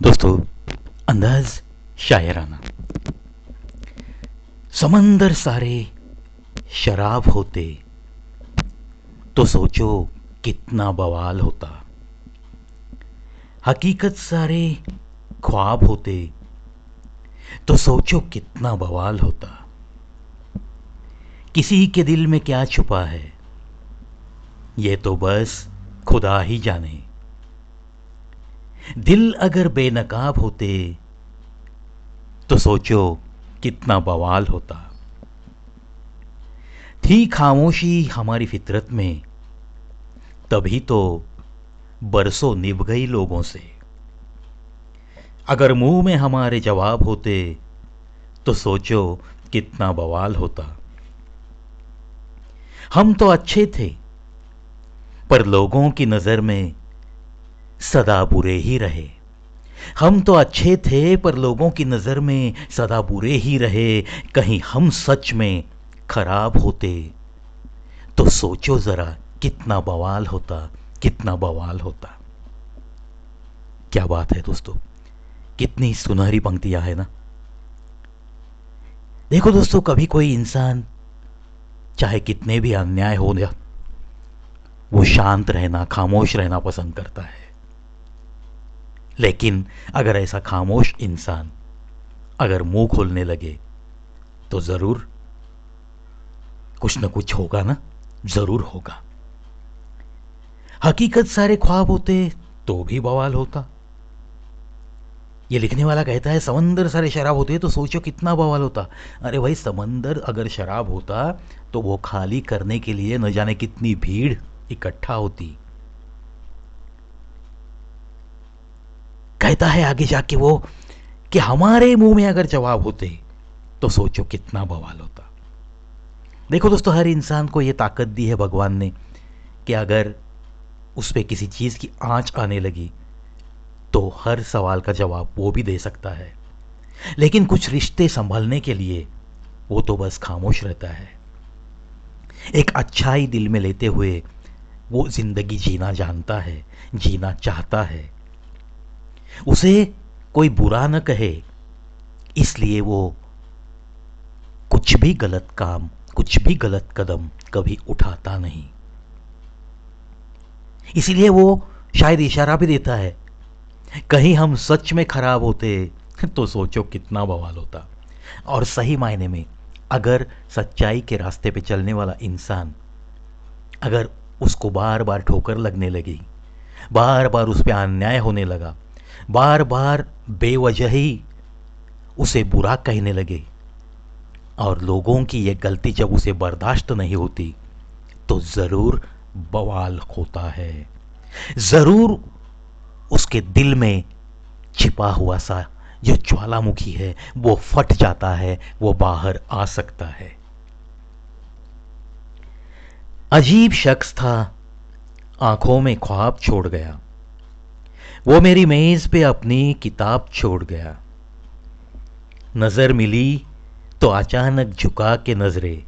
दोस्तों, अंदाज शायराना। समंदर सारे शराब होते तो सोचो कितना बवाल होता। हकीकत सारे ख्वाब होते तो सोचो कितना बवाल होता। किसी के दिल में क्या छुपा है ये तो बस खुदा ही जाने। दिल अगर बेनकाब होते तो सोचो कितना बवाल होता। थी खामोशी हमारी फितरत में, तभी तो बरसों निभ गई लोगों से। अगर मुंह में हमारे जवाब होते तो सोचो कितना बवाल होता। हम तो अच्छे थे पर लोगों की नजर में सदा बुरे ही रहे। हम तो अच्छे थे पर लोगों की नजर में सदा बुरे ही रहे। कहीं हम सच में खराब होते तो सोचो जरा कितना बवाल होता, कितना बवाल होता। क्या बात है दोस्तों, कितनी सुनहरी पंक्तियां है ना। देखो दोस्तों, कभी कोई इंसान चाहे कितने भी अन्याय हो या वो शांत रहना, खामोश रहना पसंद करता है। लेकिन अगर ऐसा खामोश इंसान अगर मुंह खोलने लगे तो जरूर कुछ न कुछ होगा ना, जरूर होगा। हकीकत सारे ख्वाब होते तो भी बवाल होता। ये लिखने वाला कहता है समंदर सारे शराब होते तो सोचो कितना बवाल होता। अरे भाई, समंदर अगर शराब होता तो वो खाली करने के लिए न जाने कितनी भीड़ इकट्ठा होती। कहता है आगे जाके वो कि हमारे मुंह में अगर जवाब होते तो सोचो कितना बवाल होता। देखो दोस्तों, हर इंसान को ये ताकत दी है भगवान ने कि अगर उस पर किसी चीज की आंच आने लगी तो हर सवाल का जवाब वो भी दे सकता है। लेकिन कुछ रिश्ते संभलने के लिए वो तो बस खामोश रहता है। एक अच्छाई दिल में लेते हुए वो जिंदगी जीना जानता है, जीना चाहता है। उसे कोई बुरा न कहे इसलिए वो कुछ भी गलत काम, कुछ भी गलत कदम कभी उठाता नहीं। इसीलिए वो शायद इशारा भी देता है, कहीं हम सच में खराब होते तो सोचो कितना बवाल होता। और सही मायने में अगर सच्चाई के रास्ते पे चलने वाला इंसान अगर उसको बार बार ठोकर लगने लगी, बार बार उस पर अन्याय होने लगा, बार बार बेवजह ही उसे बुरा कहने लगे और लोगों की ये गलती जब उसे बर्दाश्त नहीं होती तो जरूर बवाल होता है। जरूर उसके दिल में छिपा हुआ सा जो ज्वालामुखी है वो फट जाता है, वो बाहर आ सकता है। अजीब शख्स था, आंखों में ख्वाब छोड़ गया। वो मेरी मेज पे अपनी किताब छोड़ गया। नजर मिली तो अचानक झुका के नजरें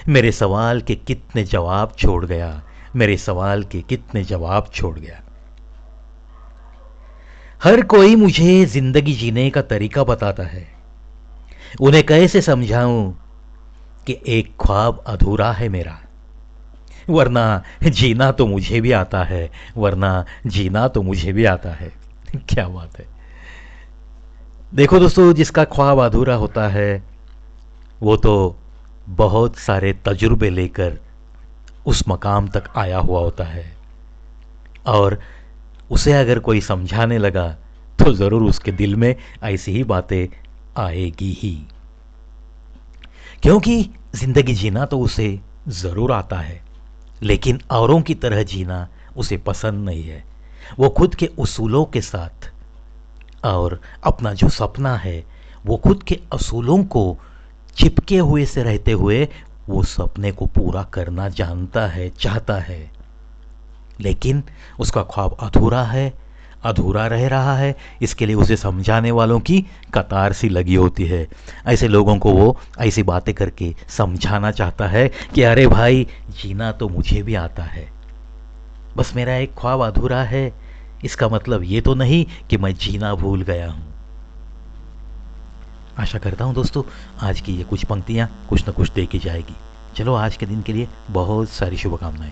मेरे सवाल के कितने जवाब छोड़ गया, मेरे सवाल के कितने जवाब छोड़ गया। हर कोई मुझे जिंदगी जीने का तरीका बताता है, उन्हें कैसे समझाऊं कि एक ख्वाब अधूरा है मेरा। वरना जीना तो मुझे भी आता है, वरना जीना तो मुझे भी आता है। क्या बात है। देखो दोस्तों, जिसका ख्वाब अधूरा होता है वो तो बहुत सारे तजुर्बे लेकर उस मकाम तक आया हुआ होता है। और उसे अगर कोई समझाने लगा तो ज़रूर उसके दिल में ऐसी ही बातें आएगी ही। क्योंकि ज़िंदगी जीना तो उसे ज़रूर आता है, लेकिन औरों की तरह जीना उसे पसंद नहीं है। वो खुद के उसूलों के साथ और अपना जो सपना है वो खुद के असूलों को चिपके हुए से रहते हुए वो सपने को पूरा करना जानता है, चाहता है। लेकिन उसका ख्वाब अधूरा है, अधूरा रह रहा है। इसके लिए उसे समझाने वालों की कतार सी लगी होती है। ऐसे लोगों को वो ऐसी बातें करके समझाना चाहता है कि अरे भाई, जीना तो मुझे भी आता है, बस मेरा एक ख्वाब अधूरा है, इसका मतलब ये तो नहीं कि मैं जीना भूल गया हूँ। आशा करता हूँ दोस्तों आज की ये कुछ पंक्तियाँ कुछ न कुछ दे के जाएगी। चलो आज के दिन के लिए बहुत सारी शुभकामनाएं।